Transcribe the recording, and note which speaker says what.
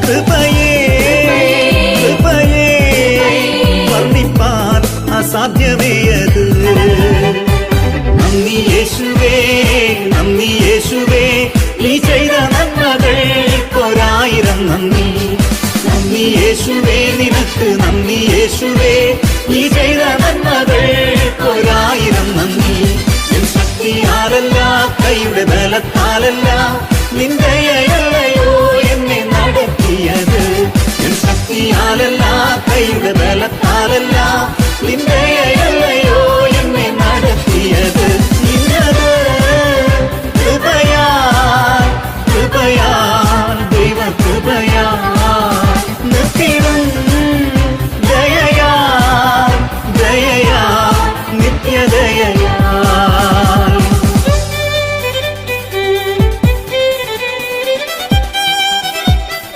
Speaker 1: കൃപയേ കൃപയേ വർണ്ണിപ്പാൻ അസാധ്യമേ അത്. നന്ദി യേശുവേ നന്ദി യേശുവേ നീ ചെയ്ത നന്മകൾക്കൊരായിരം നന്ദി. നന്ദി യേശുവേ നിനക്ക് നന്ദി യേശുവേ നീ ചെയ്ത നന്മകൾക്കൊരായിരം നന്ദി. എൻ ശക്തിയാലല്ല കൈയുടെ ബലത്താലല്ല നിന്ദയല്ലയോ എന്നെ നടത്തിയത്. എൻ ശക്തിയാലല്ല കൈയുടെ ബലത്താലല്ല നിന്ദയല്ലയോ എന്നെ നടത്തിയത്. നിന്നത് കൃപയാൽ കൃപയാൽ ദൈവ കൃപയാൽ.